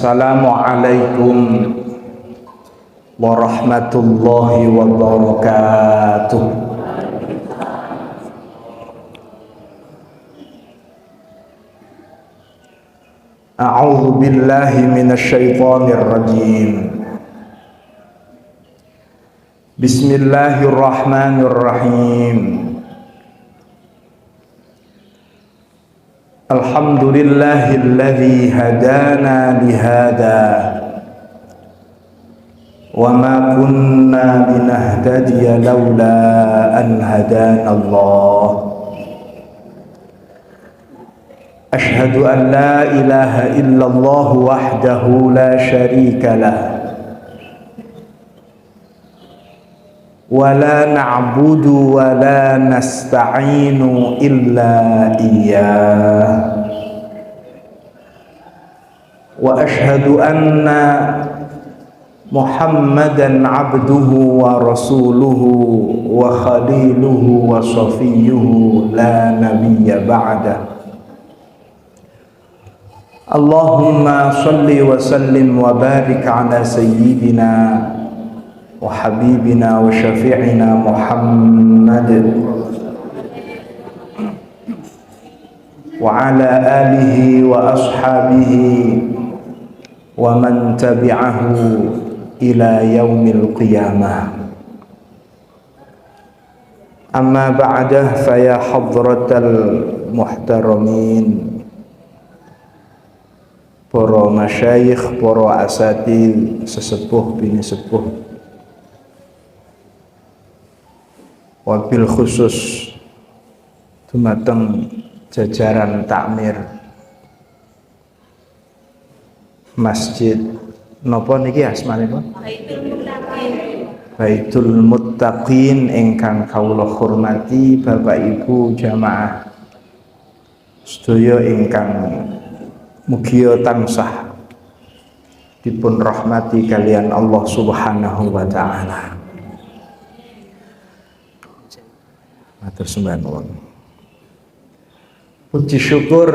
Assalamualaikum warahmatullahi wabarakatuh. A'udzu billahi minasyaitonir rajim. Bismillahirrahmanirrahim. Alhamdulillahilladzi hadana lihada wa ma kunna linahtadiya laula an hadana Allah. Ashhadu an la ilaha illallah wahdahu la syarika lah wa la na'budu wa la nasta'inu illa iyyah wa ashhadu anna Muhammadan abduhu wa rasuluhu wa khaliluhu wa safiyyuhu la nabiyya ba'dah. Allahumma salli wa sallim wa barik ala sayyidina wa habibina wa syafi'ina Muhammad wa ala alihi wa ashabihi wa man tabi'ahu ila yaumil qiyamah. Amma ba'dah, fa ya hadratal muhtaramin, para masyayikh, para asatidz, sesepuh bini sepuh, wabil khusus dumateng jajaran takmir Masjid napa niki asmanipun? Baitul Muttaqin ingkang kawula hormati Bapak Ibu jamaah sedaya ingkang mugia tansah dipun rahmati kalian Allah Subhanahu wa taala. Matur sembah nuwun. Puji syukur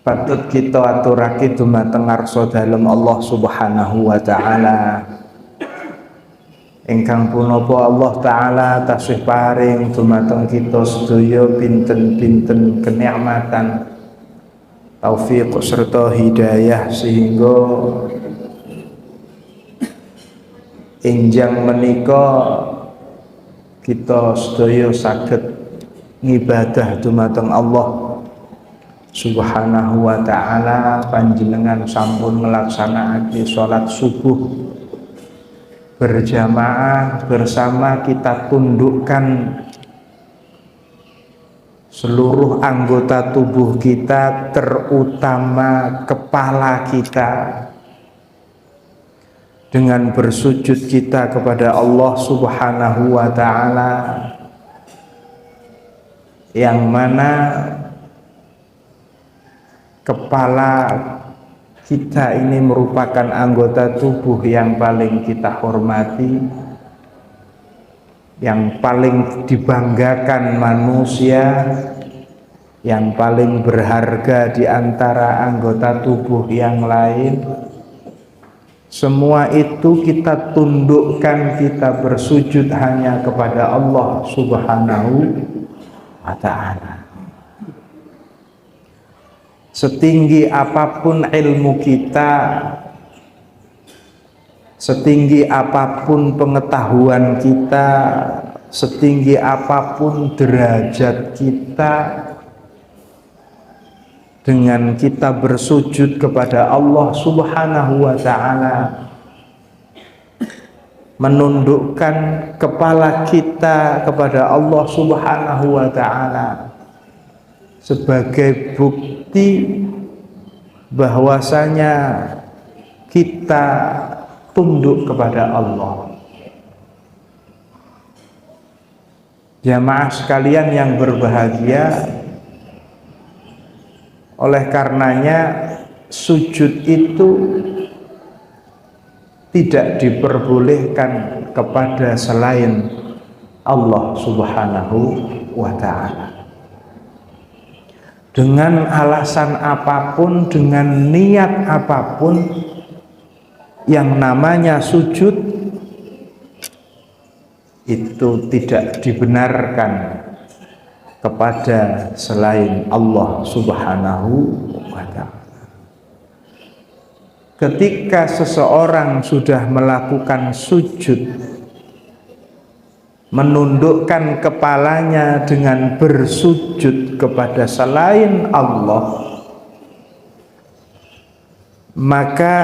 patut kita aturake dumateng ngarsa dalem Allah Subhanahu wa taala ingkang punapa Allah taala tasih paring dumateng kita sedaya pinten-pinten kenikmatan, taufik serta hidayah sehingga enjang menika kita sedaya saged ngibadah dumateng Allah Subhanahu wa ta'ala. Panjenengan sampun nglaksanakake salat subuh berjamaah bersama, kita tundukkan seluruh anggota tubuh kita, terutama kepala kita, dengan bersujud kita kepada Allah Subhanahu wa ta'ala, yang mana kepala kita ini merupakan anggota tubuh yang paling kita hormati, yang paling dibanggakan manusia, yang paling berharga di antara anggota tubuh yang lain. Semua itu kita tundukkan, kita bersujud hanya kepada Allah Subhanahu wa ta'ala. Setinggi apapun ilmu kita, setinggi apapun pengetahuan kita, setinggi apapun derajat kita, dengan kita bersujud kepada Allah Subhanahu wa ta'ala, menundukkan kepala kita kepada Allah Subhanahu wa ta'ala sebagai bukti bahwasanya kita tunduk kepada Allah. Jamaah sekalian yang berbahagia, oleh karenanya sujud itu tidak diperbolehkan kepada selain Allah Subhanahu wa ta'ala. dengan alasan apapun, dengan niat apapun, yang namanya sujud itu tidak dibenarkan kepada selain Allah Subhanahu wa ta'ala. Ketika seseorang sudah melakukan sujud, menundukkan kepalanya dengan bersujud kepada selain Allah, maka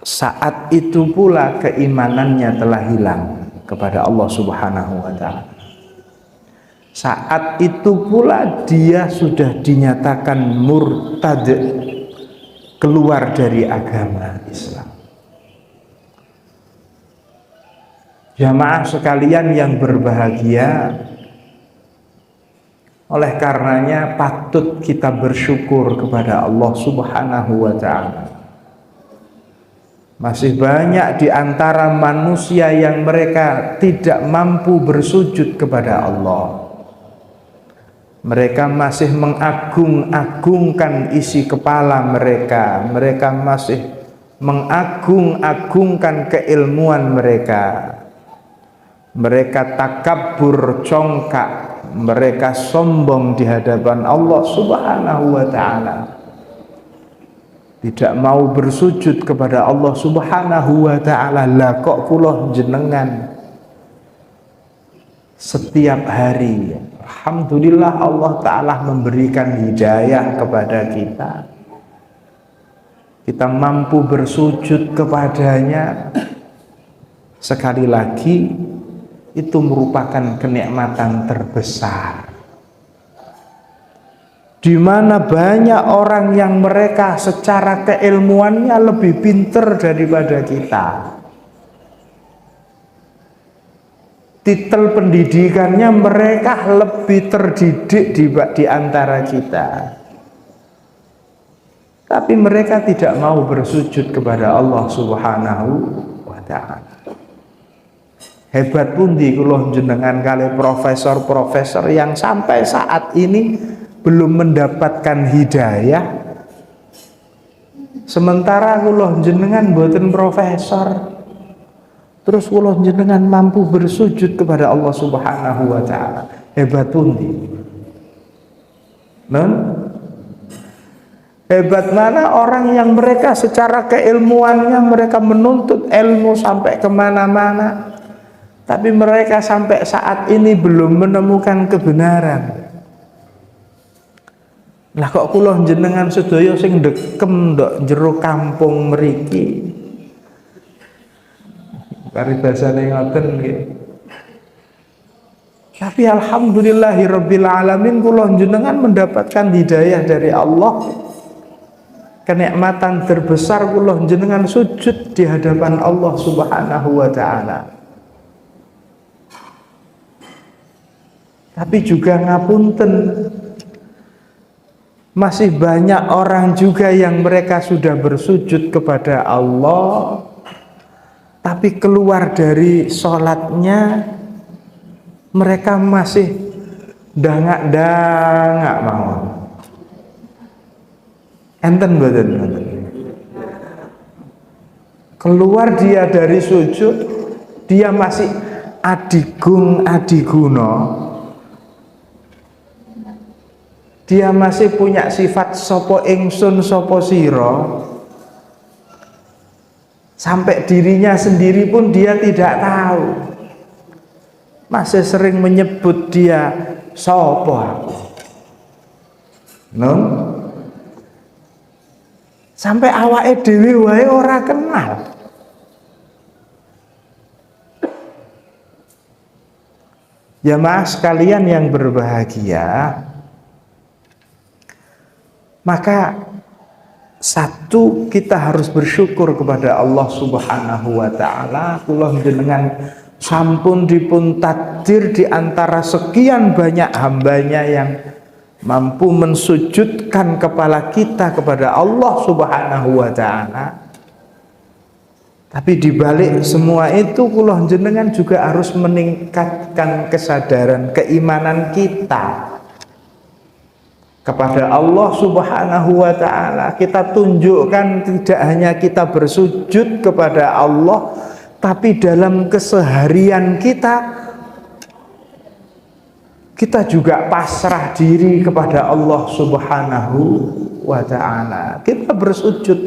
saat itu pula keimanannya telah hilang kepada Allah Subhanahu wa ta'ala. Saat itu pula dia sudah dinyatakan murtad, keluar dari agama Islam. Jamaah sekalian yang berbahagia, oleh karenanya patut kita bersyukur kepada Allah Subhanahu wa ta'ala. Masih banyak di antara manusia yang mereka tidak mampu bersujud kepada Allah. Mereka masih mengagung-agungkan isi kepala mereka. Mereka masih mengagung-agungkan keilmuan mereka. Mereka takabur, congkak. Mereka sombong di hadapan Allah Subhanahu wa ta'ala. Tidak mau bersujud kepada Allah Subhanahu wa ta'ala. Lah kok kula jenengan setiap hari, alhamdulillah Allah ta'ala memberikan hidayah kepada kita. Kita mampu bersujud kepadanya. Sekali lagi, itu merupakan kenikmatan terbesar, di mana banyak orang yang mereka secara keilmuannya lebih pintar daripada kita. Titel pendidikannya mereka lebih terdidik di antara kita. Tapi mereka tidak mau bersujud kepada Allah Subhanahu wa ta'ala. Hebat pundi kula jenengan kali profesor-profesor yang sampai saat ini belum mendapatkan hidayah. Sementara kula jenengan mboten profesor, terus kula jenengan mampu bersujud kepada Allah Subhanahu wa ta'ala. Hebat pundi? Non? Hebat mana orang yang mereka secara keilmuannya mereka menuntut ilmu sampai kemana-mana, tapi mereka sampai saat ini belum menemukan kebenaran. Lah kok kula jenengan sedaya sing dekem ndok jero kampung mriki. Paribasane ngoten nggih. Tapi alhamdulillahirabbil alamin kula jenengan mendapatkan hidayah dari Allah. Kenikmatan terbesar kula jenengan sujud di hadapan Allah Subhanahu wa ta'ala. Tapi juga ngapunten, masih banyak orang juga yang mereka sudah bersujud kepada Allah, tapi keluar dari sholatnya mereka masih dangak-dangak mawon. Enten mboten? Keluar dia dari sujud, dia masih adigung adiguna. Dia masih punya sifat sopo ingsun sopo siro. Sampai dirinya sendiri pun dia tidak tahu. Masih sering menyebut dia sopo aku. Non? Sampai awake dhewe wae ora kenal. Jamaah sekalian yang berbahagia, maka satu, kita harus bersyukur kepada Allah Subhanahu wa ta'ala. Kula jenengan sampun dipun takdir di antara sekian banyak hambanya yang mampu mensujudkan kepala kita kepada Allah Subhanahu wa ta'ala. Tapi dibalik semua itu, kula jenengan juga harus meningkatkan kesadaran keimanan kita. kepada Allah Subhanahu wa ta'ala. Kita tunjukkan tidak hanya kita bersujud kepada Allah, tapi dalam keseharian kita juga pasrah diri kepada Allah Subhanahu wa ta'ala. Kita bersujud,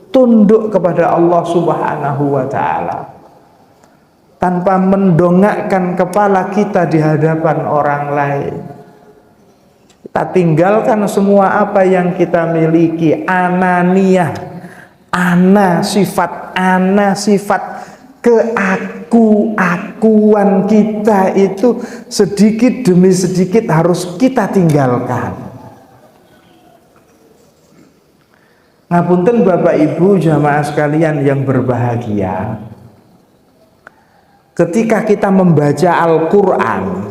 tunduk kepada Allah Subhanahu wa ta'ala tanpa mendongakkan kepala kita di hadapan orang lain. Kita tinggalkan semua apa yang kita miliki. Ananiyah, sifat keakuan kita itu sedikit demi sedikit harus kita tinggalkan. Ngapunten Bapak Ibu jamaah sekalian yang berbahagia, ketika kita membaca Al-Quran,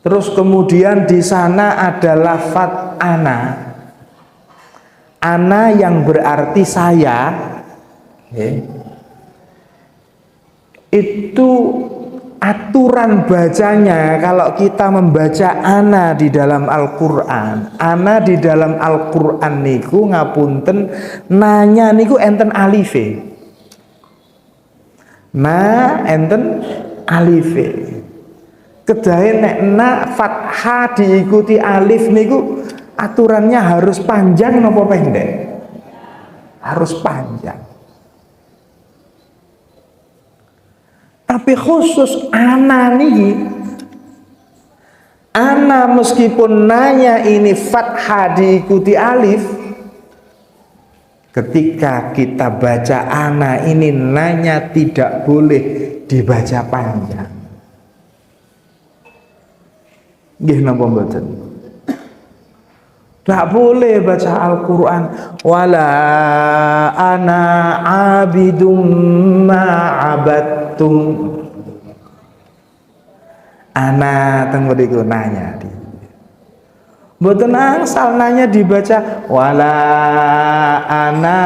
terus kemudian di sana ada lafadz ana yang berarti saya, itu aturan bacanya. Kalau kita membaca ana di dalam Al-Quran, ana di dalam Al-Quran niku ngapunten, nanya niku enten alife, enten alife. Kedahe nek na fathah diikuti alif niku aturannya harus panjang napa pendek? Harus panjang. Tapi khusus ana niki, ana meskipun nanya ini fathah diikuti alif, ketika kita baca ana ini nanya tidak boleh dibaca panjang. Nggih napa mboten? Tak boleh baca Al-Quran wala ana abidum ma abattum. Ana teng mriku nanya di. Mboten asal nanya dibaca wala ana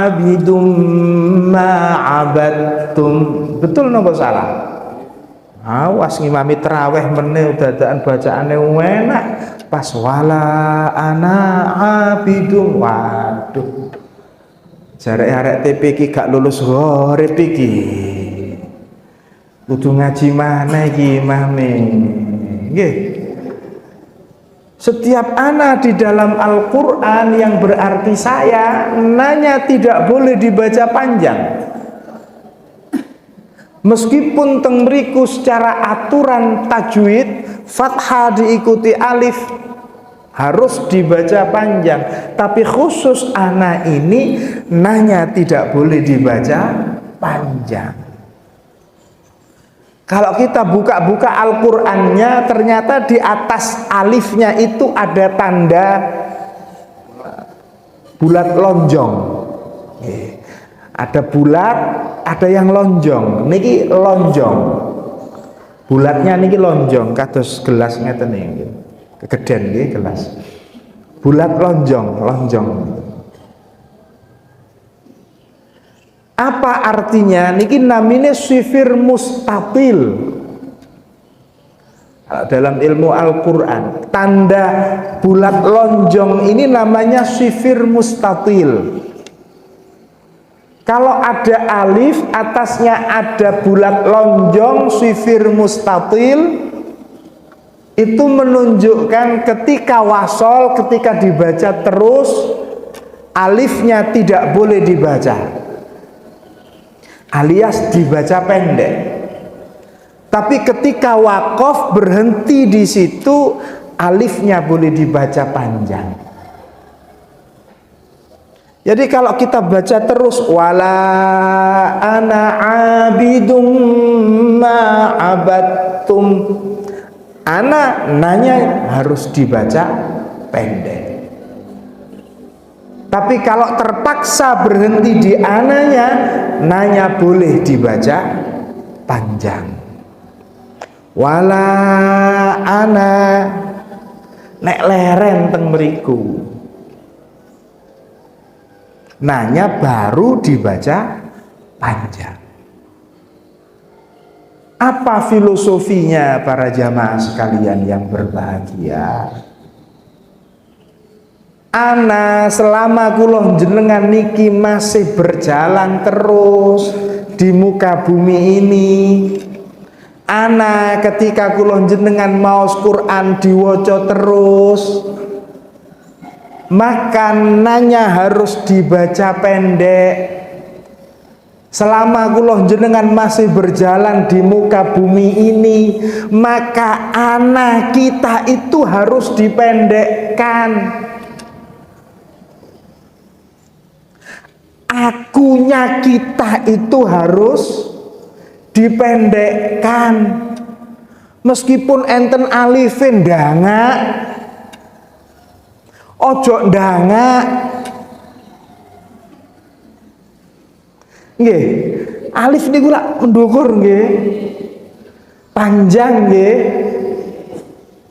abidum ma abattum. Betul napa salah? Awas ngimami terawih meneh dadakan bacaane enak pas wala ana abidum. Waduh, arek TP iki gak lulus gorep iki, kudu ngaji mana iki mame. Nggih, setiap ana di dalam Al-Quran yang berarti saya, nanya tidak boleh dibaca panjang. Meskipun teng mriku secara aturan tajwid fathah diikuti alif harus dibaca panjang, tapi khusus ana ini nanya tidak boleh dibaca panjang. Kalau kita buka-buka Al-Qur'annya, ternyata di atas alifnya itu ada tanda bulat lonjong. Ada bulat, ada yang lonjong. Niki lonjong. Bulatnya niki lonjong, kados gelas ngeten niki. Kegeden nggih gelas. Bulat lonjong. Apa artinya? Niki namine sifir mustatil. Dalam ilmu Al-Qur'an, tanda bulat lonjong ini namanya sifir mustatil. Kalau ada alif, atasnya ada bulat lonjong, sifir mustatil, itu menunjukkan ketika wasol, ketika dibaca terus, alifnya tidak boleh dibaca, alias dibaca pendek. Tapi ketika wakof berhenti di situ, alifnya boleh dibaca panjang. Jadi kalau kita baca terus wala ana abidum ma abattum, ana nanya harus dibaca pendek. Tapi kalau terpaksa berhenti di ananya, nanya boleh dibaca panjang. Wala ana nek leren teng mriku, nanya baru dibaca panjang. Apa filosofinya para jamaah sekalian yang berbahagia? Ana selama kula jenengan niki masih berjalan terus di muka bumi ini. Ana ketika kula jenengan maos Quran diwaca terus, makanannya harus dibaca pendek. Selama kula jenengan masih berjalan di muka bumi ini, maka anak kita itu harus dipendekkan. Akunya kita itu harus dipendekkan. Meskipun enten alifin ndangak, ojo ndangak. Nggih, alif niku lak mendukur nggih. Panjang nggih.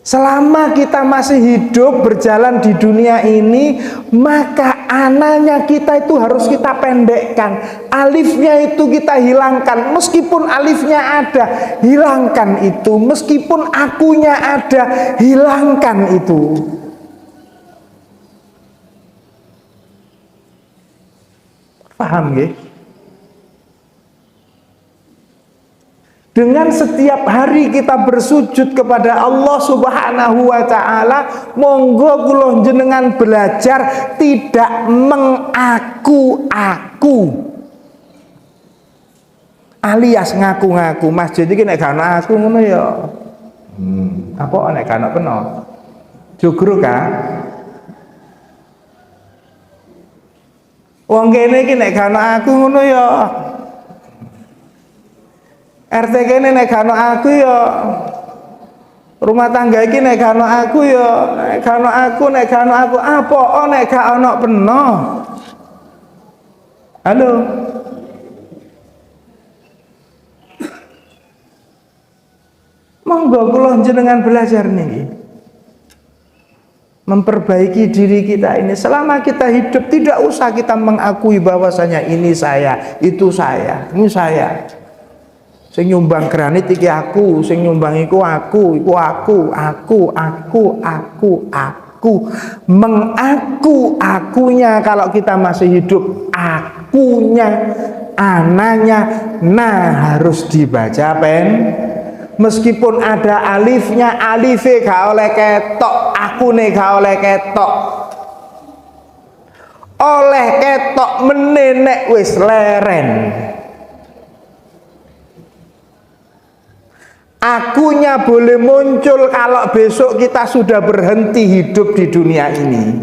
Selama kita masih hidup berjalan di dunia ini, maka ananya kita itu harus kita pendekkan. Alifnya itu kita hilangkan. Meskipun alifnya ada, hilangkan itu. Meskipun akunya ada, hilangkan itu. Paham nggih? Dengan setiap hari kita bersujud kepada Allah Subhanahu wa Ta'ala, monggo kula jenengan belajar tidak mengaku-aku. Alias ngaku-ngaku. Masjid iki nek gak ana aku ngono ya. Apa nek gak ana peno? Jogro ka? Wong kene iki nek gak ana aku ngono ya. RT kene nek gak ono aku ya, rumah tangga iki nek gak ono aku ya, nek gak ono aku, apa nek gak ono peno. Halo. Monggo kula jenengan belajar nih. Memperbaiki diri kita ini. Selama kita hidup tidak usah kita mengakui bahwasanya ini saya, itu saya, ini saya. Sing nyumbang granit iki aku, sing nyumbang iku aku. Mengaku-akunya kalau kita masih hidup, akunya, ananya, harus dibaca meskipun ada alifnya, alife gak oleh ketok, akune gak oleh ketok. Oleh ketok menenek wis leren. Akunya boleh muncul kalau besok kita sudah berhenti hidup di dunia ini.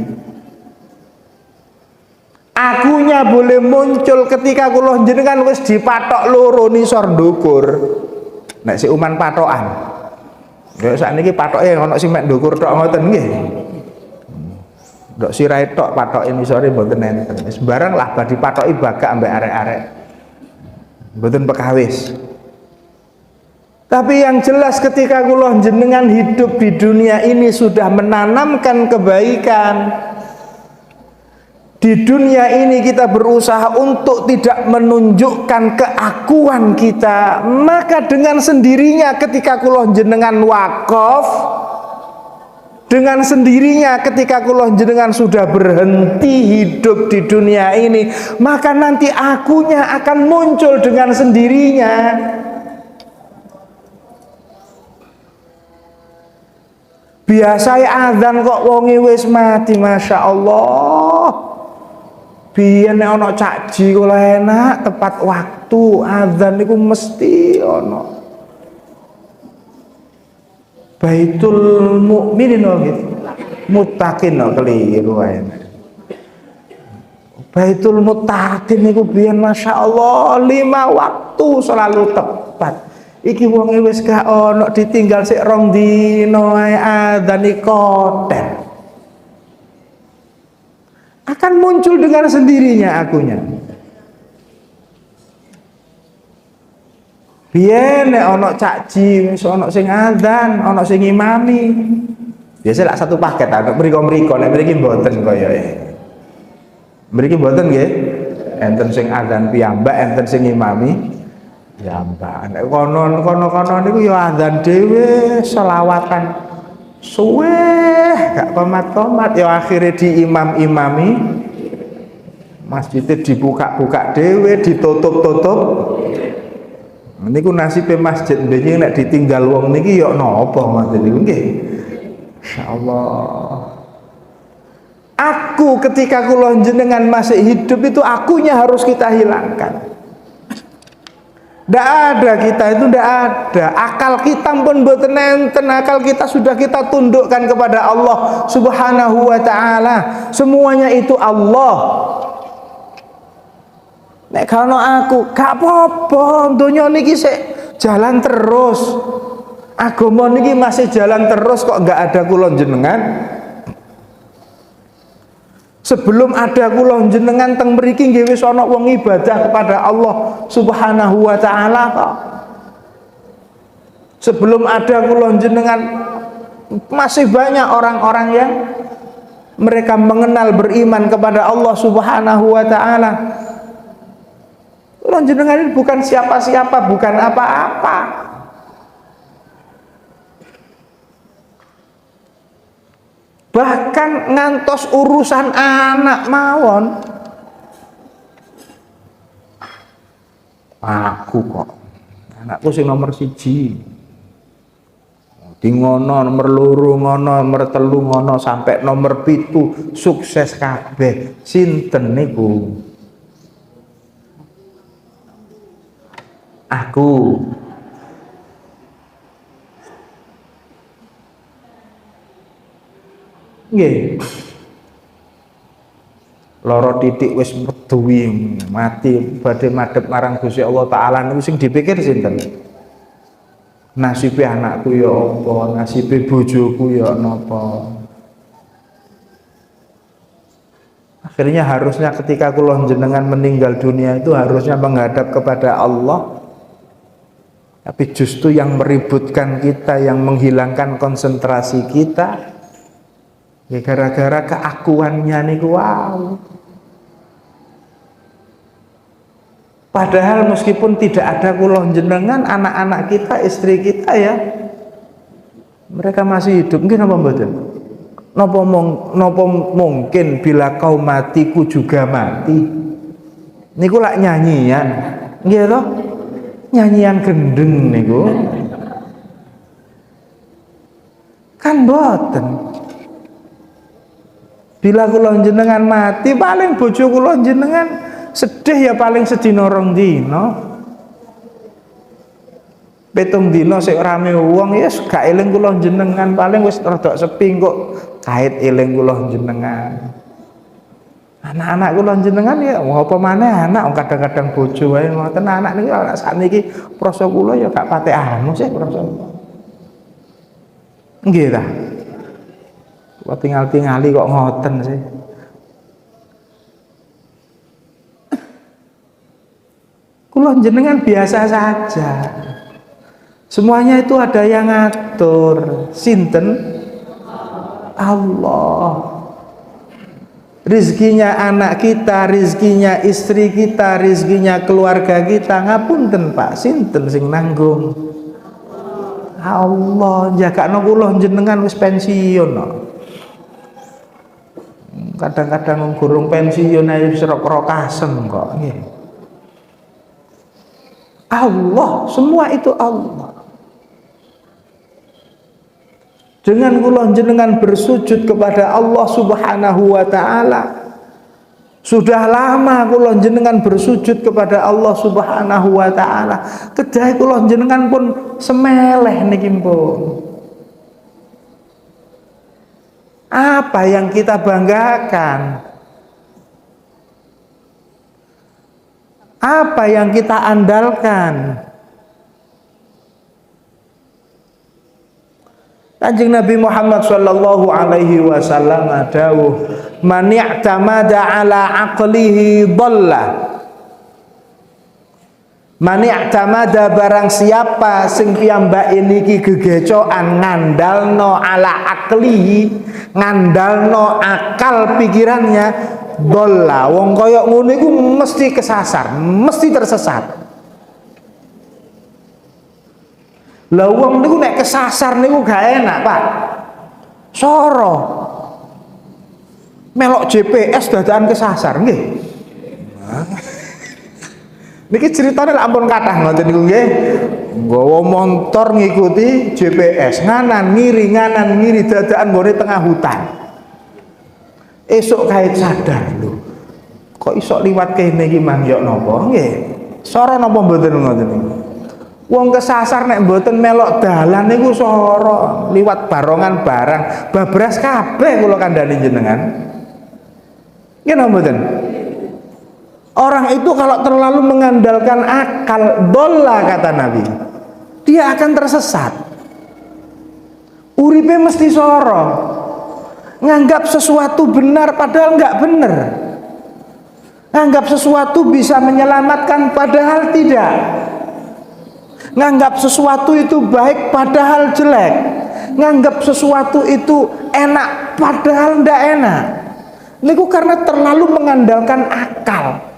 Akunya boleh muncul ketika kula jenengan wis dipatok loro nisor ndukur. Nek si uman patokan. Ya sakniki patoke ana sing mek ndukur tok ngoten nggih. Ndok sirahe tok patoke nisore mboten enten. Wis barang lah badhe patoki bagak ambek arek-arek. Mboten pekawis. Tapi yang jelas ketika kula jenengan hidup di dunia ini sudah menanamkan kebaikan. Di dunia ini kita berusaha untuk tidak menunjukkan keakuan kita, maka dengan sendirinya ketika kula jenengan wakaf, dengan sendirinya ketika kula jenengan sudah berhenti hidup di dunia ini, maka nanti akunya akan muncul dengan sendirinya. Biasa azan kok wonge wis mati, masya Allah. Biyen nek ana cakji kula enak tepat waktu azan niku mesti ana. Baitul mukminin gitu. Muttaqin keliru ae. Baitul muttaqin niku biyen masya Allah 5 waktu selalu tepat. Iki wonge wis gak ono, ditinggal sik 2 dina ae adzan koten. Akan muncul dengan sendirinya akunya. Biyen nek ono cakji wis ono sing adzan, ono sing ngimami. Biasa lak satu paket ta, mriko-mriko nek mriki mboten koyoke. Mriki mboten nggih. Enten sing adzan piyambak, enten sing ngimami. Ya mbak, nek kono niku ya adzan dhewe, selawatan suwe gak komat-komat ya akhirnya diimam-imami, masjidnya dibuka-buka dhewe, ditutup-tutup. Niku nasibe masjid mbengi nek ditinggal wong niki ya napa ngoten niku nggih. Insyaallah. Aku ketika kula jenengan masih hidup itu akunya harus kita hilangkan. Tidak ada kita itu, tidak ada. Akal kita pun mboten enten, akal kita sudah kita tundukkan kepada Allah Subhanahu wa taala. Semuanya itu Allah. Nek kalau aku gak apa-apa, dunia niki sik jalan terus. Agama niki masih jalan terus kok nggak ada kula jenengan. Sebelum ada kula jenengan teng mriki nggih wis ana wong ibadah kepada Allah Subhanahu wa taala kok. Sebelum ada kula jenengan masih banyak orang-orang yang mereka mengenal beriman kepada Allah Subhanahu wa taala. Kula jenengan ini bukan siapa-siapa, bukan apa-apa. Bahkan ngantos urusan anak mawon aku kok anakku sing nomor 1 di ngono, nomor 2 ngono, nomor 3 ngono, sampai nomor 7 sukses kabeh. Sinten niku? Aku. Nggih. Loro titik wis meduwi mati badhe madhep marang Gusti Allah taala niku sing dipikir sinten? Nasibe anakku ya apa, nasibe bojoku ya napa. Akhirnya harusnya ketika kula jenengan meninggal dunia itu harusnya menghadap kepada Allah. Tapi justru yang meributkan kita, yang menghilangkan konsentrasi kita, ya gara-gara keakuannya niku wow. Padahal meskipun tidak ada kula jenengan, anak-anak kita, istri kita ya, mereka masih hidup. Mungkin apa mboten? Napa mungkin bila kau mati ku juga mati? Niku lak nyanyian, nggih toh? Nyanyian gendeng niku. Kan boten. Bila kula jenengan mati, paling bojo kula jenengan sedih ya paling sedina 2 dina. 7 dina sik rame wong ya gak eling kula jenengan, paling wis rada sepi kok kait eling kula jenengan. Anak-anak kula jenengan ya apa maneh anak kadang-kadang bojo wae ngoten. Anak niki sakniki prasa kula ya gak pate anu sih prasa. Nggih ta? Kok tinggal-tingali kok ngoten sih. Kula jenengan biasa saja. Semuanya itu ada yang ngatur. Sinten? Allah. Rizkinya anak kita, rizkinya istri kita, rizkinya keluarga kita, ngapunten Pak, sinten sing nanggung? Allah. Jagakno kula jenengan wis pensiun no. Kadang-kadang gurung pensiun ae serok-rokasen kok nggih. Allah, semua itu Allah. Dengan kula jenengan bersujud kepada Allah Subhanahu wa taala. Sudah lama kula jenengan bersujud kepada Allah Subhanahu wa taala. Kedah kula jenengan pun semeleh niki pun. Apa yang kita banggakan? Apa yang kita andalkan? Kanjeng Nabi Muhammad sallallahu alaihi wasallam dawuh, "Man i'tamada ala aqlihi dhalla." Man i'tamada barang siapa sing piyambake niki gegecokan ngandalno ala aqlihi, ngandalno akal pikirannya, dhalla. Wong kaya ngono iku mesti kesasar, mesti tersesat. Lah wong niku nek kesasar niku gak enak, Pak. Soro. Melok JPS dadakan kesasar nggih. Niki ceritane lak ampun kathah ngoten niku nggih. Nggawa montor ngikuti JPS, nganan ngiri dadakan nggone tengah hutan. Esuk kait sadar lho. Kok iso liwat kene iki mang yo napa nggih? Soro napa mboten ngoten niku? Wong kesasar nek mboten melok dalan niku soro, liwat barongan barang, babras kabeh kula kandhani jenengan. Nggih napa mboten? Orang itu kalau terlalu mengandalkan akal, dolla kata Nabi, dia akan tersesat. Uripe mesti soro, nganggap sesuatu benar padahal nggak benar, nganggap sesuatu bisa menyelamatkan padahal tidak, nganggap sesuatu itu baik padahal jelek, nganggap sesuatu itu enak padahal ndak enak. Niku karena terlalu mengandalkan akal.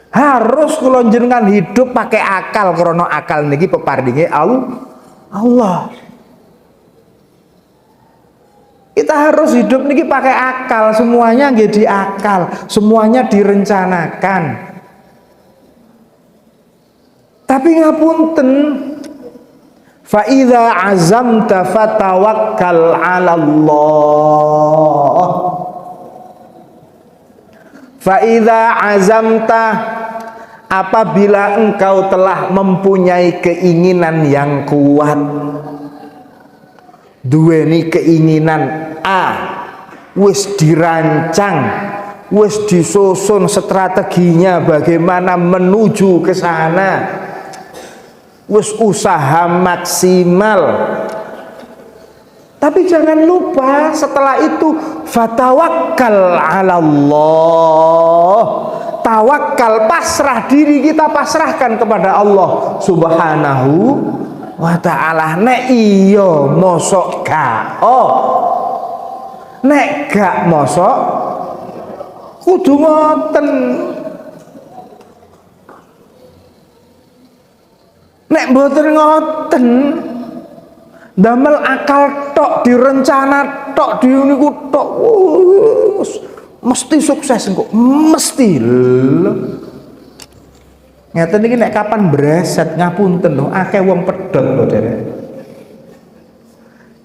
Harus kula jenengan hidup pakai akal, karena akal niki peparinge Allah. Kita harus hidup niki pakai akal, semuanya nggih di akal, semuanya direncanakan. Tapi ngapunten, fa idza azamta fatawakkal 'ala Allah. Fa idza azamta, apabila engkau telah mempunyai keinginan yang kuat, duweni keinginan A, wis dirancang, wis disusun strateginya bagaimana menuju ke sana, wis usaha maksimal. Tapi jangan lupa setelah itu fatawakkal 'ala Allah. Tawakal, pasrah diri kita, pasrahkan kepada Allah Subhanahu wa ta'ala. Nek iya mosok gak, nek gak mosok kudu ngoten. Nek mboten ngoten, damel akal tok, direncana tok, diuniku tok, mesti sukses kok, mesti lho. Ngeten iki nek kapan breset ngapunten lho, akeh wong pedhot lho derek.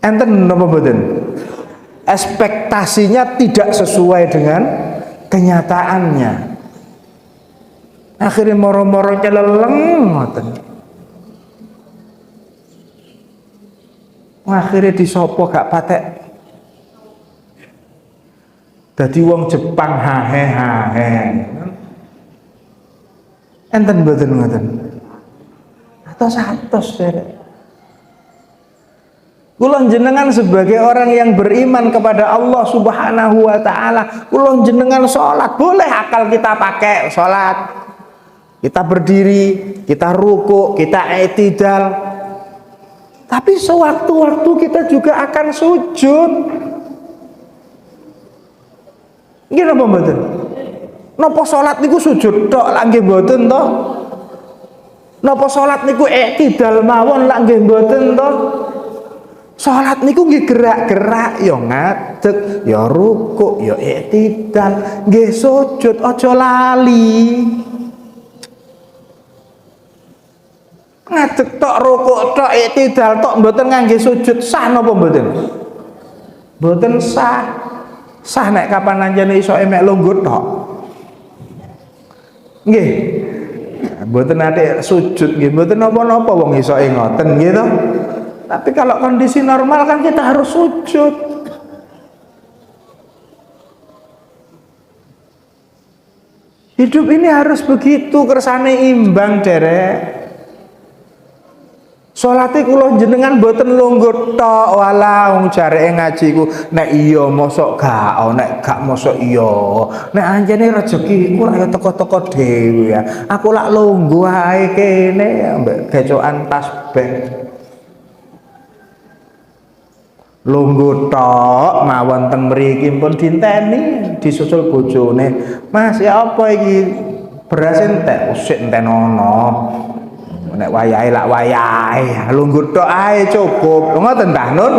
Enten napa mboten? Ekspektasinya tidak sesuai dengan kenyataannya. Akhirnya moro-moro celeleng ngoten. Akhirnya disopo gak patek. Dadi wong Jepang hahe. Enten mboten ngoten. Atos derek. Kula jenengan sebagai orang yang beriman kepada Allah Subhanahu wa taala, kula jenengan salat, boleh akal kita pakai salat. Kita berdiri, kita ruku, kita i'tidal. Tapi sewaktu-waktu kita juga akan sujud. Nggih napa mboten? Napa salat niku sujud tok lak nggih mboten to? Napa salat niku i'tidal mawon lak nggih mboten to? Salat niku nggih gerak-gerak, ya ngadeg, ya rukuk, ya i'tidal, nggih sujud, aja lali. Ngadeg tok, rukuk tok, i'tidal tok mboten ngangge sujud, sah napa mboten? Mboten sah. Sah nek kapan anjene iso emek lungguh tok. Nggih. Mboten ate sujud nggih, mboten napa-napa wong iso ngoten nggih to. Tapi kalau kondisi normal kan kita harus sujud. Hidup ini harus begitu, kersane imbang derek. Salate kula jenengan boten lungguh tok, walah wong jareke ngaji ku nek iya mosok gak, nek gak mosok iya. Nek anjene rezekiku ora teko-teko dhewe ya. Aku lak lungguh ae kene mbek gecokan tasbih. Lungguh tok mawon teng mriki pun dinteni, disusul bojone. Mas ya apa iki? Beras entek, usik entenono. nek wayahe lak wayahe lungguh tok ae cukup ngoten ta Nun.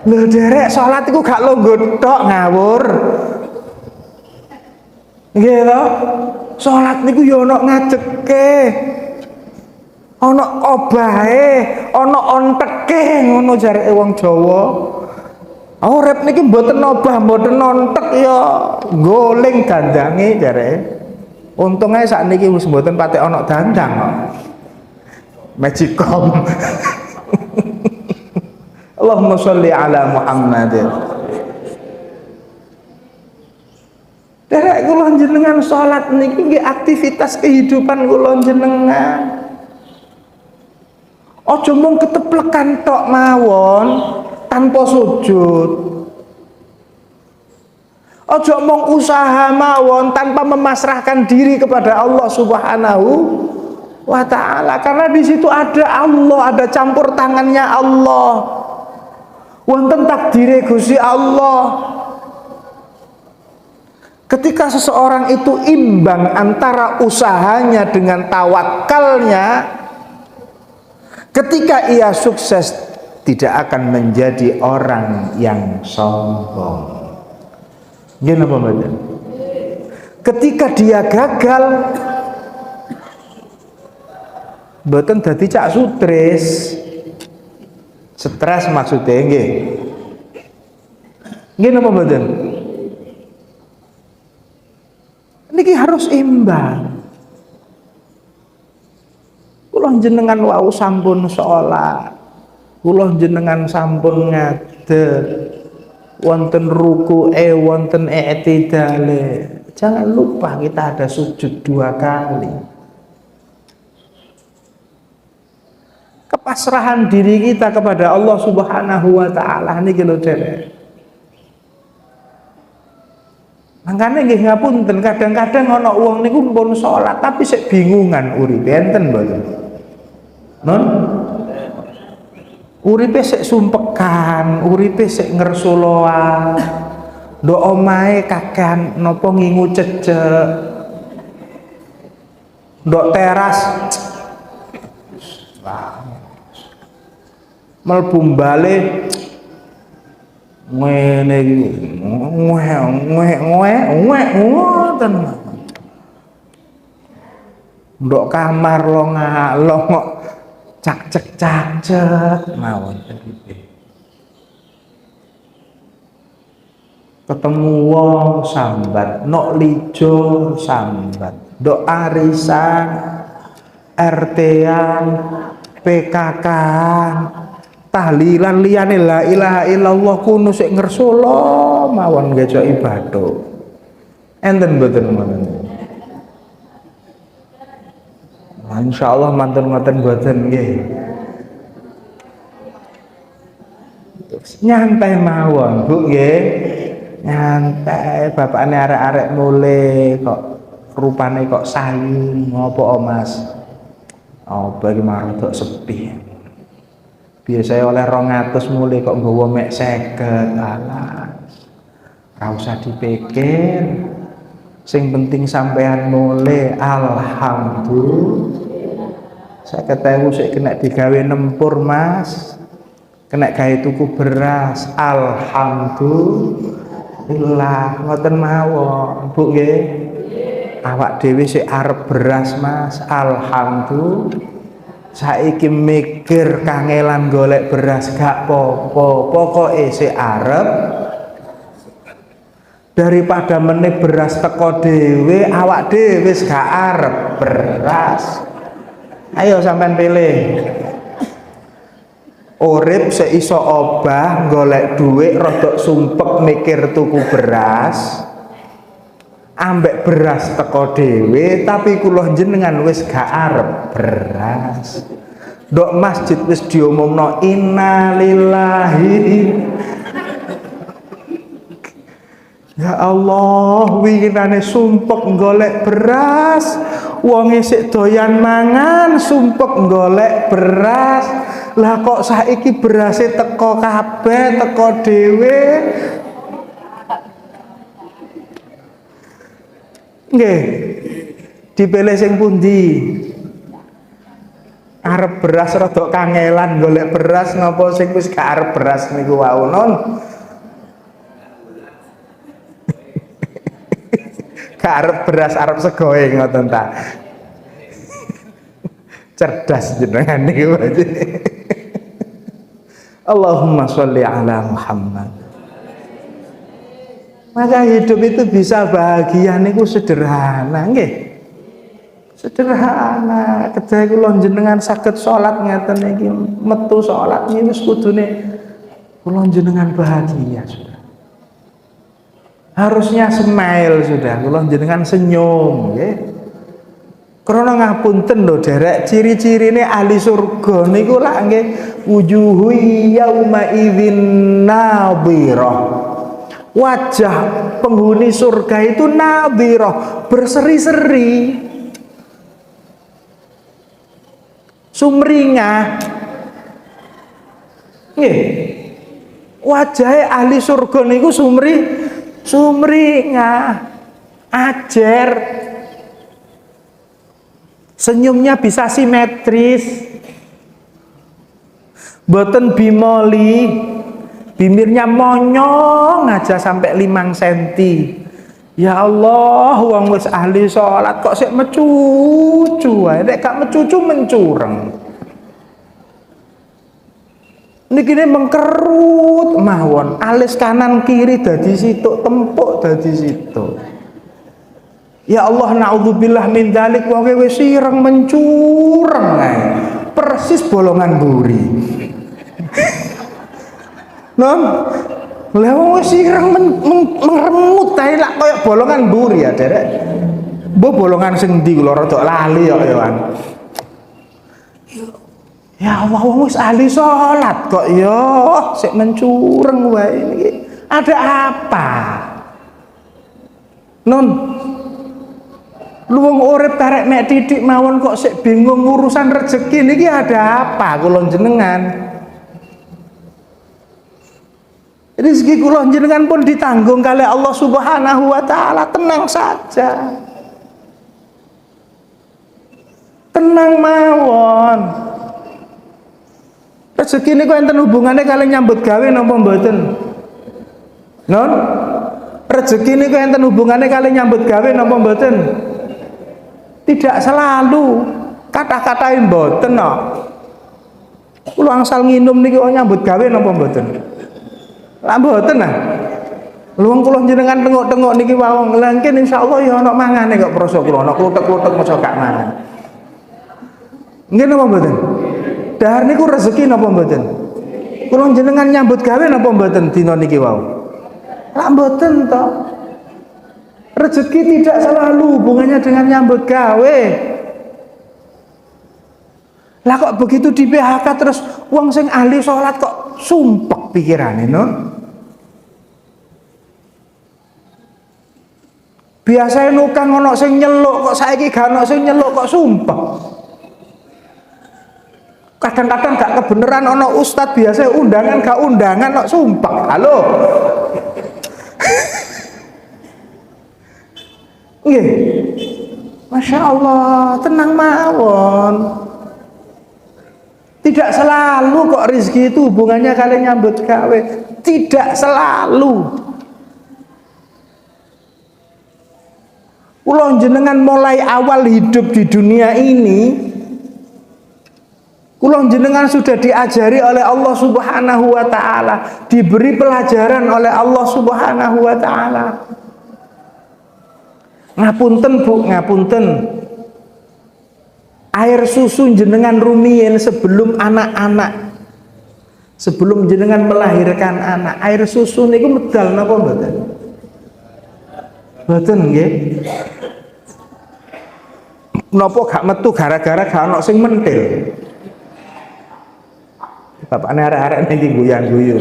Lho derek salat iku gak lungguh tok ngawur nggih to salat niku ya ana ngajeke ana obahe ana onteke ngono jareke wong Jawa. Urip niki mboten obah mboten ontek ya goling dandange jareke. Untung ae sakniki wis mboten patek ana dandang kok. Magicom. Allahumma sholli ala Muhammad. Derek kula jenengan salat niki nggih aktivitas kehidupan kula jenengan. Aja mung keteplekan tok mawon tanpa sujud. Aja mung usaha mawon tanpa memasrahkan diri kepada Allah Subhanahu wa ta'ala, karena di situ ada Allah, ada campur tangannya Allah. Wonten takdire Gusti Allah. Ketika seseorang itu imbang antara usahanya dengan tawakalnya, ketika ia sukses tidak akan menjadi orang yang sombong. Gimana Pak? Ketika dia gagal, mboten dadi cak sutris. Stres maksudnya nggih. Nggih napa mboten? Niki harus imbang. Kula jenengan wau sampun salat. Kula jenengan sampun ngadeg. Wonten ruku'e, wonten i'tidale. Jangan lupa kita ada sujud 2 kali. Kepasrahan diri kita kepada Allah Subhanahu wa ta'ala niki lho derek. Mangkane nggih ngapunten, kadang-kadang ana wong niku pun salat tapi sik bingungan uripe enten mboten. Non uripe sik sumpekan, uripe sik ngersoloan. Ndok omahe kakehan napa ngingu cecek. Ndok teras mlebu bale ngene iki ngoten. Ndok kamar long kok cak-cek mawon. Ketemu wong sambat, nok lijo sambat, ndok arisan, RT-an, PKK-an, tahlilan liyane la ilaha illallah kuno sik ngersula mawon ngejo ibadah. Enten mboten ngoten. Insyaallah mantun ngoten mboten nggih. Nyantai mawon, Bu nggih. Nyantai, bapakne arek-arek mulai kok rupane kok sayu ngopo Mas? Oh, bagi marodok sepi. Biasanya oleh 200 mulai kok nggawa mek 50. Alah. Ora usah dipikir. Sing penting sampean mulai alhamdulillah. Saya ketemu sik kena digawe nempur Mas. Kena gawe tuku beras. Alhamdulillah ngoten mawon. Bu nggih. Awak dhewe sik arep beras Mas. Alhamdulillah. Saiki mikir kangelan golek beras gak popo. Pokoke sik arep. Daripada meneh beras teko dhewe, awak dhewe wis gak arep beras. Ayo sampean pilih. Urip sik iso obah golek dhuwit rodok sumpek mikir tuku beras. Ambek beras teko dhewe tapi kula jenengan wis gak arep beras. Ndok masjid wis diumumno innalillahi. Ya Allah, winginane sumpek golek beras, wong isik doyan mangan sumpek golek beras. Lah kok saiki berase teko kabeh, teko dhewe. Nggih. Dipilih sing pundi? arep beras rada kangelan golek beras ngapa sing wis gak arep beras niku wau non. Gak arep beras arep segoe ngoten ta. Cerdas jenengan niku. Allahumma sholli ala Muhammad. Maka hidup itu bisa bahagia niku sederhana nggih. Sederhana. Kedah kula jenengan saged salat ngeten iki metu salat niki wis kudune kula jenengan bahagia sudah. Harusnya smile sudah, kula jenengan senyum nggih. Krana ngapunten lho derek ciri-cirine ahli surga niku lak nggih wujuhu yauma idzin nadhirah. Wajah penghuni surga itu nadhirah, berseri-seri. Sumringah. Nggih. Wajahe ahli surga niku sumringah. Ajer. Senyumnya bisa simetris, boten bimoli, bibirnya monyong aja sampai 5 cm. Ya Allah, wong wis ahli sholat kok sik mecucu wae, nek gak mecucu mencureng. Niki mengkerut mawon, alis kanan kiri dadi situk, tempuk dadi situk. Ya Allah, naudzubillah min dzalik, wong wis sireng mencureng ae. Persis bolongan buri. Non, lha wong wis sireng mengremut ae lak koyo bolongan buri ya, Derek. Mbok bolongan sing ndi kula rada lali kok ya, Wan. Ya Allah, wong wis ahli salat kok ya sik mencureng wae niki. Ada apa? Non, luwung urip karek mek titik mawon kok sik bingung urusan rezeki niki ada apa kula jenengan? Rezeki kula jenengan pun ditanggung kali Allah Subhanahu wa taala, tenang saja. Tenang mawon. Rezeki niku enten hubungannya kali nyambut gawe napa mboten? Non? Rezeki niku enten hubungannya kali nyambut gawe napa mboten? Tidak selalu, kata-kata mboten no. Kula angsal nginum niki nyambut gawe napa mboten? Lah mboten nah. Luwung kula jenengan tengok-tengok niki wawon nglangken insyaallah ya ana mangane kok prasa kula ana kluthuk-kluthuk maca gak mangan. Nggih napa mboten? Dahar niku rezeki napa mboten? Kula jenengan nyambut gawe napa mboten dina niki wau? Lah mboten to. Rezeki tidak selalu hubungannya dengan nyambut gawe. Lah kok begitu di PHK terus wong sing ahli sholat kok sumpek pikirane no? Biasanya nukang ono sing nyeluk kok saiki gak ono sing nyeluk kok sumpek. Kadang-kadang gak kebeneran ono ustad biasa undangan gak undangan kok sumpek. Halo. Nggih. Masya Allah, tenang mawon. Tidak selalu kok rezeki itu hubungannya kalian nyambut gawe. Tidak selalu. Kula jenengan mulai awal hidup di dunia ini, kula jenengan sudah diajari oleh Allah Subhanahu wa taala, diberi pelajaran oleh Allah Subhanahu wa taala. Ngapunten Bu, ngapunten. Air susu jenengan rumiyin sebelum anak-anak, sebelum jenengan melahirkan anak, air susu niku medal napa mboten? Mboten nggih. Napa gak metu gara-gara gak ono sing mentil. Bapakne arek-arek niki guyan-guyu.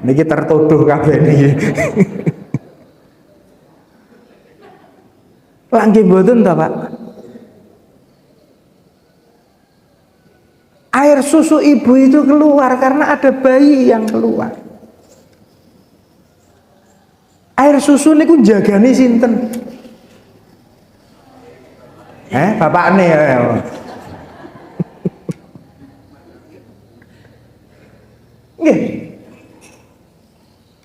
Niki tertuduh kabeh niki. Lah nggih mboten ta, Pak? Air susu ibu itu keluar karena ada bayi yang keluar. Air susu niku jagani sinten? Bapakne ya. Nggih.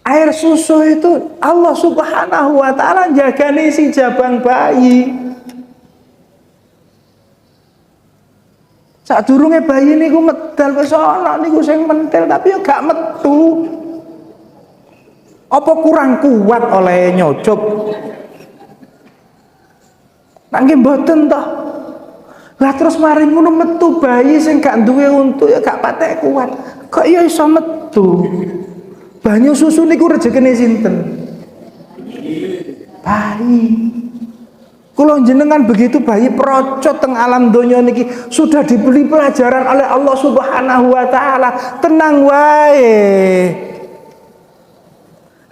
Air susu itu Allah Subhanahu wa taala jagani si jabang bayi. Sadurunge bayi niku medal wis ana niku sing mentil tapi ya gak metu. Apa kurang kuat oleh nyocop? Nangge mboten toh. Lah terus mari ngono metu bayi sing gak duwe untu ya gak patek kuat. Kok ya iso metu? Banyu susu niku rezekine sinten? Bayi. Kula jenengan begitu bayi procot teng alam donya niki sudah diberi pelajaran oleh Allah Subhanahu wa taala. Tenang wae.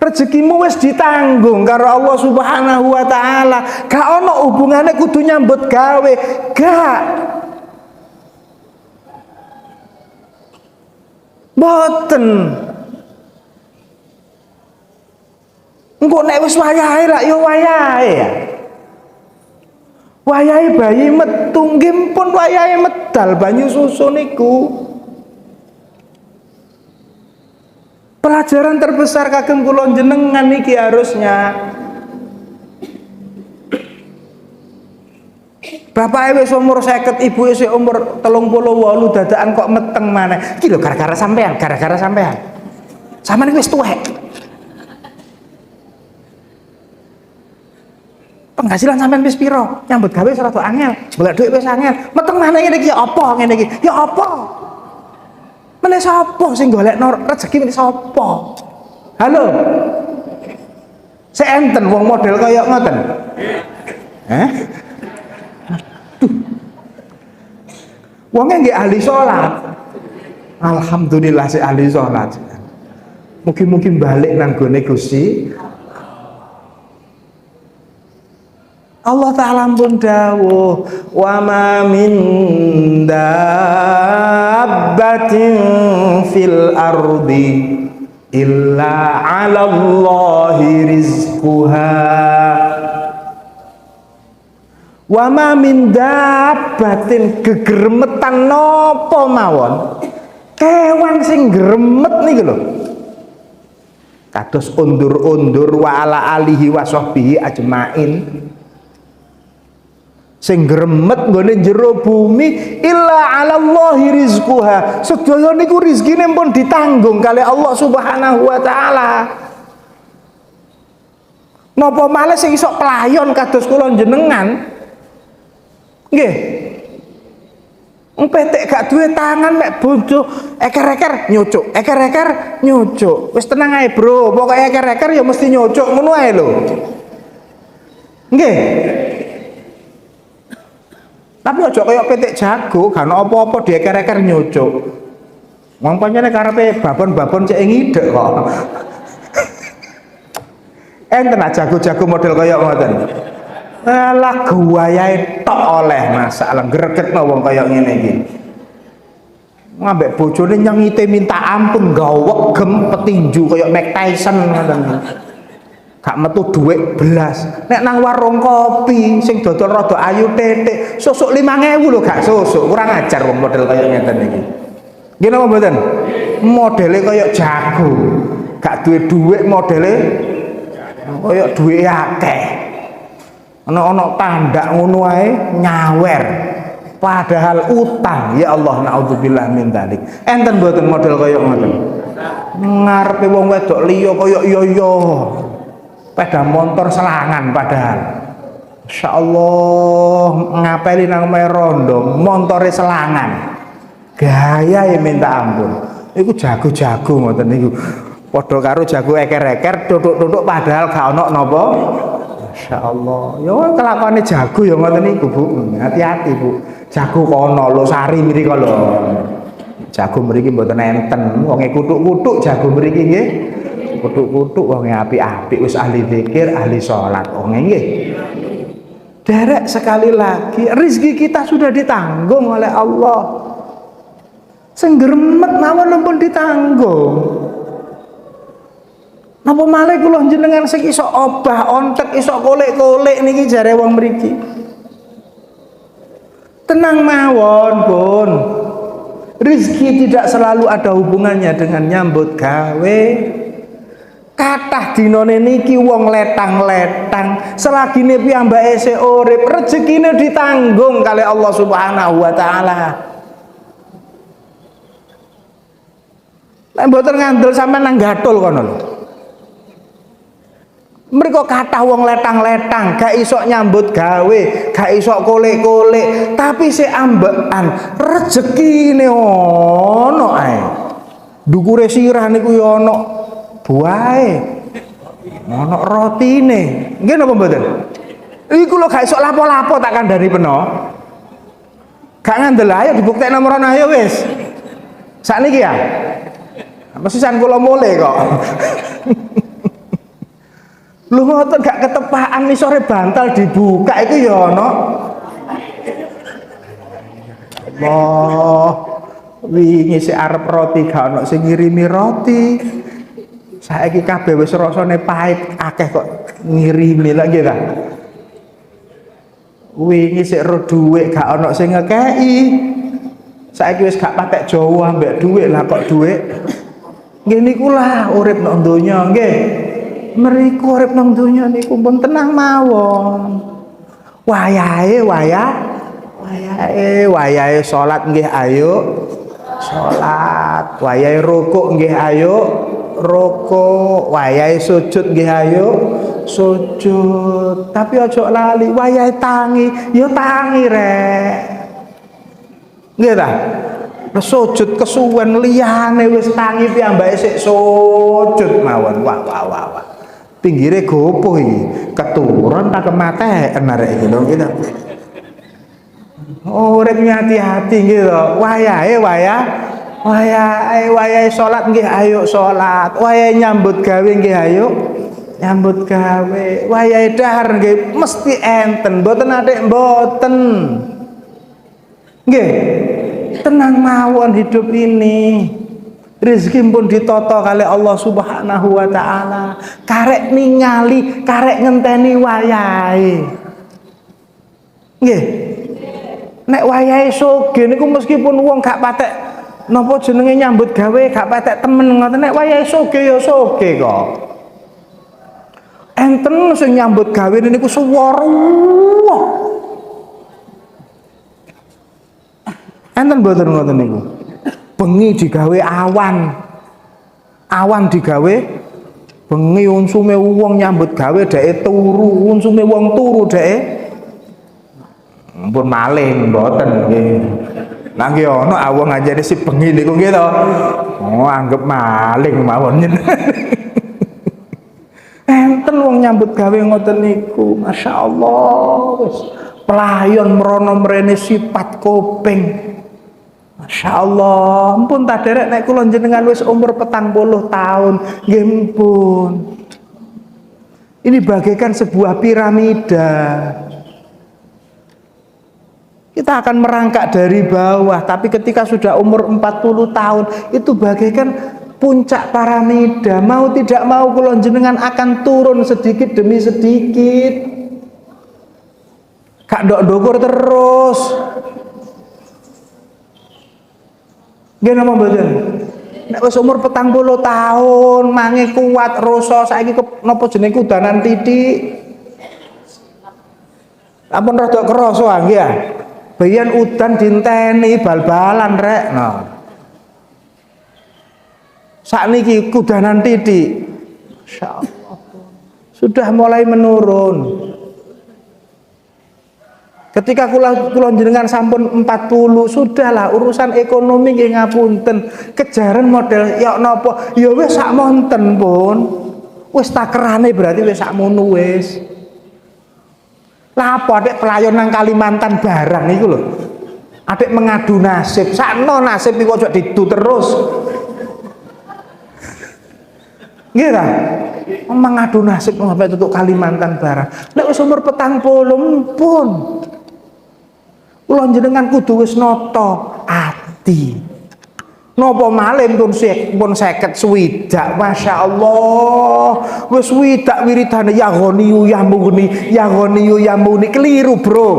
Rezekimu wis ditanggung karo Allah Subhanahu wa taala. Gak ono hubungane kudu nyambut gawe. Gak. Boten. Engko nek wis wayahe lak ya wayahe ya. Wayahe bayi metu nggih pun wayahe medal banyu susu niku. Pelajaran terbesar kagem kula jenengan niki harusnya bapak wis umur 50, ibu wis umur 38 dadakan kok meteng maneh. Iki lho gara-gara sampean, gara-gara sampean. Sampeyan wis tuwek. Penghasilan sampean wis piro? Nyambut gawe rada angel, jebul dhuwit wis angel. Meteng maneh ngene iki ya apa ngene iki? Ya apa? Meneh sapa sing golekno rezeki meneh sapa? Halo. Seenten wong model kaya ngoten. Heh? Aduh. Wonge nggih ahli salat. Alhamdulillah si ahli salat. Mugi-mugi balik nang gone Gusti Allah Ta'ala pun dawuh wa ma min dabbatin fil ardi illa 'ala Allahi rizquha wa ma min dabbatin gegremetan napa mawon kewan sing gremet niki lho kados undur-undur wa ala alihi wa sahbihi ajmain sing gremet nggone jero bumi illa 'ala Allahi rizquha sedaya niku rezekine pun ditanggung kali Allah Subhanahu wa taala. Napa malih sing iso pelayon kados kula jenengan nggih petek gak duwe tangan mek bojo eker-eker nyucuk eker-eker nyucuk wis tenang ae bro pokoke eker-eker ya mesti nyucuk ngono ae lho nggih. Tapi aja kaya petik jago, gak ono apa-apa dieker-eker nyucuk. Wong pancene karepe babon-babon cek ngidek kok. Enten jago-jago model kaya ngoten. Alah guwayahe tok oleh masalah gregetno wong kaya ngene iki. Ngambek bojone nyengite minta ampun gawek gem petinju kaya Mike Tyson ngoten. Gak metu dhuwit belas. Nek nang warung kopi sing dodol rada ayu tetek, susuk 5.000 lho gak susuk. Kurang ajar wong model kaya ngeten iki. Nggih napa mboten? Modele kaya jago. Gak duwe dhuwit modele kaya duwe akeh. Ana tandak ngono ae nyawer. Padahal utang. Ya Allah naudzubillah min dzalik. Enten mboten model kaya ngoten? Ngarepe wong wedok liya kaya iya-iya. Pada motor selangan padahal Masya Allah ngapeli nang merondo montore selangan gaya ya minta ampun iku jago-jago ngoten niku padha karo jago eker-eker tutuk-tutuk padahal gak ono napa Masya Allah ya kelakone jago ya ngoten niku Bu hati-hati Bu jago kono lho sari mriko lho jago mriki mboten enten wong kutuk-kutuk jago mriki nggih kutuk-kutuk wong apik-apik wis ahli zikir, ahli salat. Wong nggih. Derek sekali lagi rezeki kita sudah ditanggung oleh Allah. Sing gremet mawon pun ditanggung. Napa malih kula jenengan sing iso obah ontek iso kolek-kolek niki jare wong mriki. Tenang mawon, Pun. Rizki tidak selalu ada hubungannya dengan nyambut gawe. Kathah dinane niki wong letang-letang, selagine piyambake isih urip, rezekine ditanggung kali Allah Subhanahu wa taala. Lek mboten ngandel sampean nang gathul kono lho. Mereka kathah wong letang-letang, gak iso nyambut gawe, gak iso kolek-kolek, tapi sik ambekan rezekine ono ae. Dukure sirah niku ya ono buahe. Ono rotine. Nggih napa mboten? Iku lho gak iso lapo-lapo tak kandhani peno. Gak ngandel ayo dibuktekno merono ayo wis. Sakniki ya. Mesisan kula mulai kok. Lu ngoten gak ketepaan nih sore bantal dibuka itu ya ono. Allah, wingi si arep roti gak ono sing ngirimi roti. Saiki kabeh wis rasane pahit akeh kok ngirimi lagi ta. Wingi sik ro dhuwit gak ono sing ngekeki. Saiki wis gak patek Jawa ambek dhuwit lah kok dhuwit. Nggih niku lah urip nang donya nggih. Mriku urip nang donya niku pun tenang mawon. Wayahe salat nggih ayo salat, wayahe rukuk nggih ayo rukuk, wayahe sujud nggih ayo sujud. Tapi aja lali wayahe tangi, ya tangi rek. Nggih ta? Sujud kesuwen liyane wis tangi piyambake sik sujud mawon. Wah. Pinggire gopoh iki. Keturun tak kematen arek iki lho gitu. Urip hati-hati gitu. Wayahe salat nggih ayo salat. Wayahe nyambut gawe nggih ayo nyambut gawe. Wayahe dahar nggih mesti enten, mboten atik mboten. Nggih. Tenang mawon hidup ini. Rezeki pun ditata kali Allah Subhanahu wa taala. Karek ningali, karek ngenteni wayahe. Nggih. Nek wayahe sugih niku meskipun wong gak patek napa jenenge nyambut gawe, gak patek temen ngoten, nek wayahe sugih ya sugih kok. Enten sing nyambut gawe niku suwara. Enten mboten ngoten niku. Bengi digawe awan digawe bengi unsume wong nyambut gawe dheke turu, unsume wong turu dheke ampun maling mboten nggih. Lah nggih ana awong ajane si bengi niku nggih to. Oh anggap maling mawon. Enten wong nyambut gawe ngoten niku, masyaallah wis pelayon mrono mrene sifat kuping. Masya Allah, ampun tak derek nek kula jenengan wis umur 40 tahun, nggih pun. Ini bagaikan sebuah piramida. Kita akan merangkak dari bawah, tapi ketika sudah umur 40 tahun, itu bagaikan puncak piramida. Mau tidak mau kula jenengan akan turun sedikit demi sedikit. Gak ndok-ndokur terus. Nggih napa mboten? Nek wis umur 40 tahun, mangi kuat rasa saiki napa jenenge kudanan titik. Ampun rada krasa nggih ya. Biyen udan dinteni bal-balan rek. Nah. Sakniki kudanan titik. Masyaallah. Sudah mulai menurun. Ketika kula jenengan sampun 40, sudahlah urusan ekonomi nggih ngapunten. Kejaran model ya napa? Ya wis sak monten pun. Wis takerane berarti wis sakmono wis. Lah apa adek pelayon nang Kalimantan barang iku lho. Adek mengadu nasib. Sakno nasib iku aja didu terus. Nggih ta? Mengadu nasib sampai tutuk Kalimantan barang. Nek wis umur 40 pun. Kula jenengan kudu wis nata ati. Napa malih pun 50 swidak, masyaallah. Wis swidak wiridane ya ghaniyu ya mughni, ya ghaniyu ya mughni, keliru, Bro.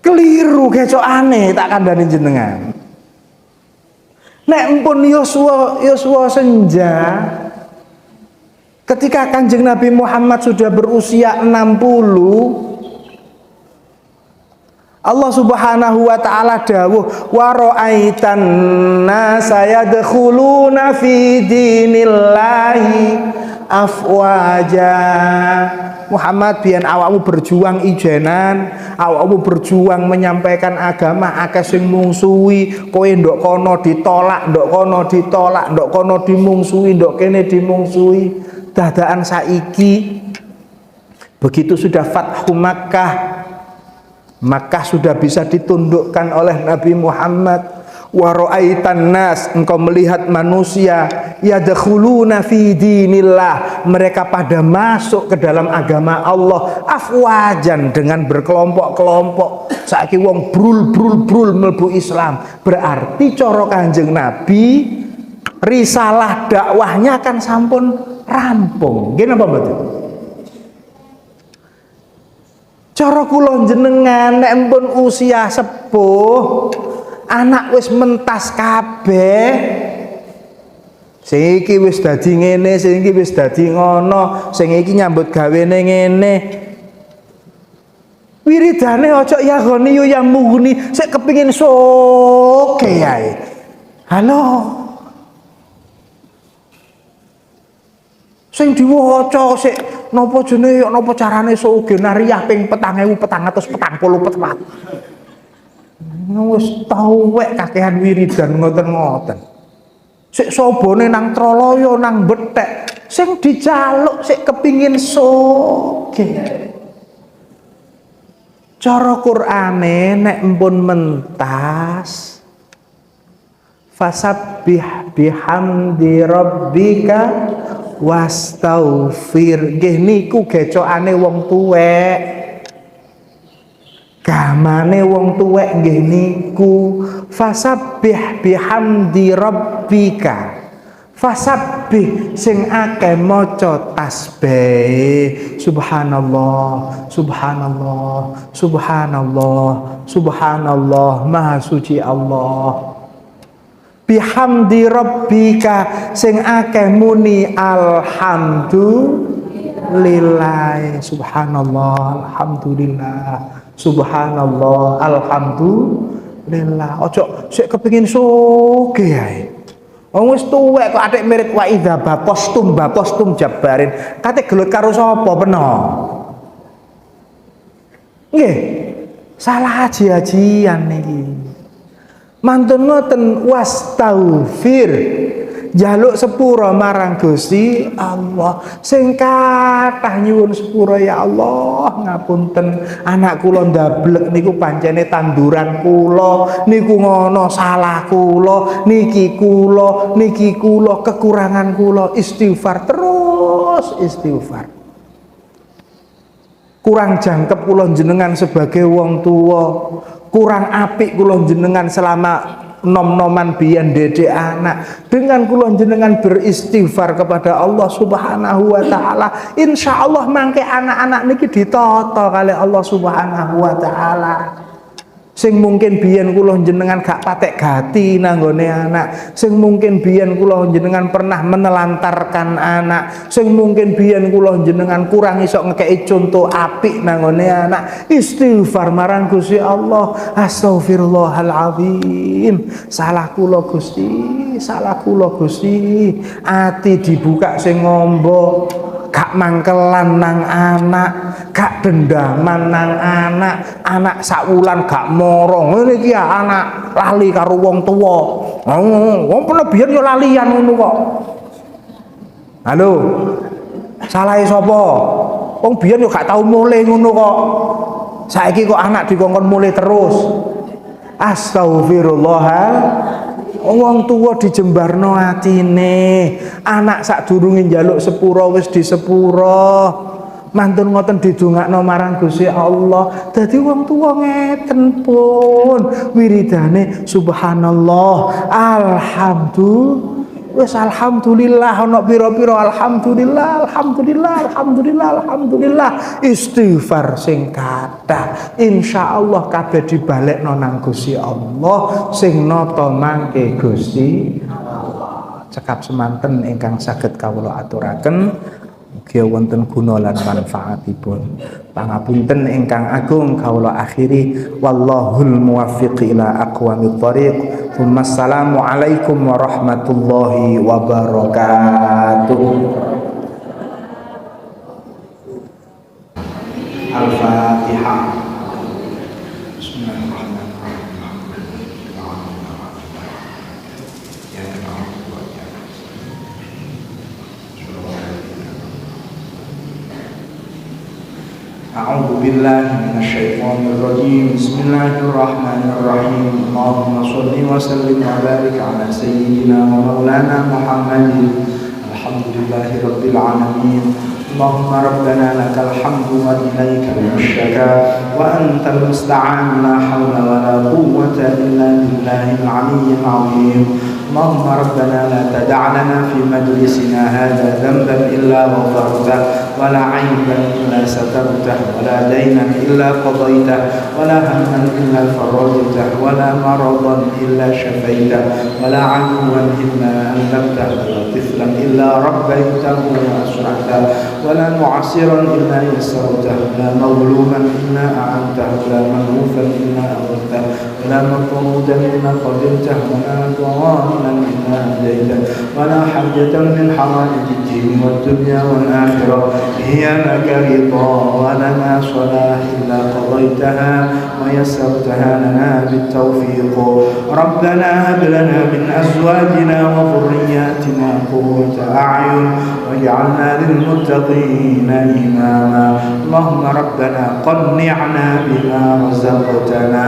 Keliru kecokane tak kandhani jenengan. Nek pun Yosua senja ketika Kanjeng Nabi Muhammad sudah berusia 60, Allah Subhanahu wa taala dawuh wa ra'aitan nasa yadkhuluna fi dinillahi afwaja. Muhammad, biyen awakmu berjuang ijenan, awakmu berjuang menyampaikan agama, akeh sing mungsuhi, kowe ndok kono ditolak, ndok kono ditolak, ndok kono dimungsuhi, ndok kene dimungsuhi. Dadaan saiki begitu sudah Fathu Makkah, Makkah sudah bisa ditundukkan oleh Nabi Muhammad. Wa ra'aitan nas, engkau melihat manusia yadkhuluna fi dinillah, mereka pada masuk ke dalam agama Allah afwajan, dengan berkelompok-kelompok. Saiki wong brul mlebu Islam, berarti cara Kanjeng Nabi risalah dakwahnya kan sampun rampung. Nggih napa mboten? Cara kula jenengan nek pun usia sepuh, anak wis mentas kabeh, sing iki wis dadi ngene, sing iki wis dadi ngono, sing iki nyambut gawene ngene. Wiridane ojo ya goni yo yang mugni, sik kepengin soge ae. Halo. Sing diwaca sik napa jenenge napa carane soge nariyah ping 4444. Wis tuwek kakehan wiridan ngoten-ngoten. Sik sobone nang Troloyo nang Bethek, sing dijaluk sik kepingin sugih. Cara Qur'ane nek empun mentas fasabbih bihamdi rabbika wastaghfir. Nggih niku gecokane wong tuwek. Gamane wong tuwek nggih niku fasabbih bihamdi rabbika. Fasabbih sing akeh maca tasbih. Subhanallah, subhanallah, subhanallah, subhanallah, maha suci Allah. Bihamdi rabbika sing akeh muni alhamdulillah. Subhanallah, alhamdulillah. Subhanallah, alhamdulillah. Ojo sik kepengin sugih ae. Wong wis tuwek kok atik mirip wa idza bakostum jabarin. Kate gelut karo sapa peno? Nggih. Salah haji-hajian niki. Mantun ngoten wastaghfir. Jaluk sepura marang Gusti Allah, sing kathah nyuwun sepura ya Allah ngapunten anak kula ndablek niku pancene tanduran kula niku ngono salah kula niki kula kekurangan kula, istighfar terus istighfar. Kurang jangkep kula jenengan sebagai wong tua, kurang apik kula jenengan selama nom-noman biyen dedek anak. Dengan kula jenengan beristighfar kepada Allah Subhanahu wa taala, insyaallah mangke anak-anak niki ditata kali Allah Subhanahu wa taala. Sing mungkin biyen kula jenengan gak patek gati nanggone anak, sing mungkin biyen kula jenengan pernah menelantarkan anak, sing mungkin biyen kula jenengan kurang iso ngekeki contoh apik nanggone anak, istighfar marang Gusti Allah. Astaghfirullahaladzim, salah kula Gusti, salah kula Gusti. Ati dibuka sing ngombo, gak mangkelan nang anak, gak dendaman nang anak, anak sakwulan gak morong. Ngene iki anak lali karo wong tuwa. Wong penebian yo lalian ngono kok. Halo. Salahe sapa? Wong biyen yo gak tau mulih ngono kok. Saiki kok anak dikongkon mulih terus. Astagfirullah. Wong tua dijembarno atine, anak sadurunge njaluk sepura wis disepura. Mantun ngoten didongakno marang Gusti Allah. Dadi wong tua ngeten pun wiridane subhanallah, alhamdulillah. wis alhamdulillah ana pira-pira alhamdulillah alhamdulillah alhamdulillah alhamdulillah istighfar sing kathah insyaallah kabeh dibalekno nang Gusti Allah sing nata mangke Gusti Allah. Cekap semanten ingkang saged kawula aturaken mugi wonten guna lan manfaatipun. Pangapunten ingkang agung kawula akhiri wallahul muwaffiq ila aqwamit thoriq. Wassalamu alaikum warahmatullahi wabarakatuh. Al-Fatihah. A'udzu billahi minasyaitonir rajim. Bismillahirrahmanirrahim. Allahumma shalli wa sallim wa barik ala sayyidina wa maulana Muhammadin. Alhamdulillahi rabbil alamin. Allahumma rabbana lakal hamdu wa ilaikal musyaka wa antal musta'an la hawla wa la quwwata illa billahil aliyyil azim. اللهم ربنا لا تدع لنا في مجلسنا هذا ذنبا إلا غفرته ولا عيبا إلا سترته ولا دينا إلا قضيته ولا هما إلا فرجته ولا مرضا إلا شفيته ولا عدوا إلا ألمته ولا طفلا إلا ربيته وأسرعته ولا معسرا إلا يسرته ولا مظلوما إلا أعنته ولا منوفا إلا أغثته ولا مطرودا إلا قبلته ولا ضالا إلا هديته ولا حاجة من حوائج الدين والدنيا والآخرة هي لك رضا ولنا صلاح إلا قضيتها ويسرتها لنا بالتوفيق. ربنا هب لنا من أزواجنا وذرياتنا قرة أعين واجعلنا للمتقين إماما. اللهم ربنا قنعنا بما رزقتنا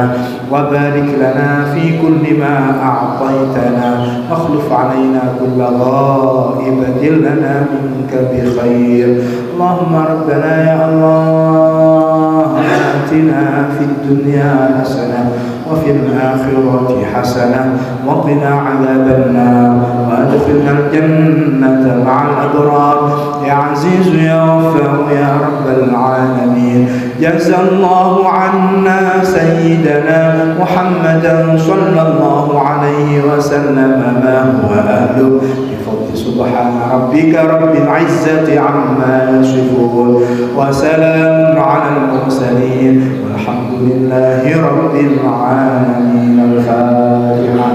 وبارك لنا في كل ما أعطيتنا واخلف علينا كل غائبة لنا منك بخير. اللهم ربنا يا الله آتنا في الدنيا حسنة وفي الآخرة حسنة وقنا عذاب النار وأدخلنا الجنة مع الأبرار يا عزيز يا غفار يا رب العالمين. جزا الله عنا سيدنا محمدا صلى الله عليه وسلم ما هو أهله بفضل سبحان ربك رب العزة عما يصفون وسلام على المرسلين والحمد لله رب العالمين. الفاتحة.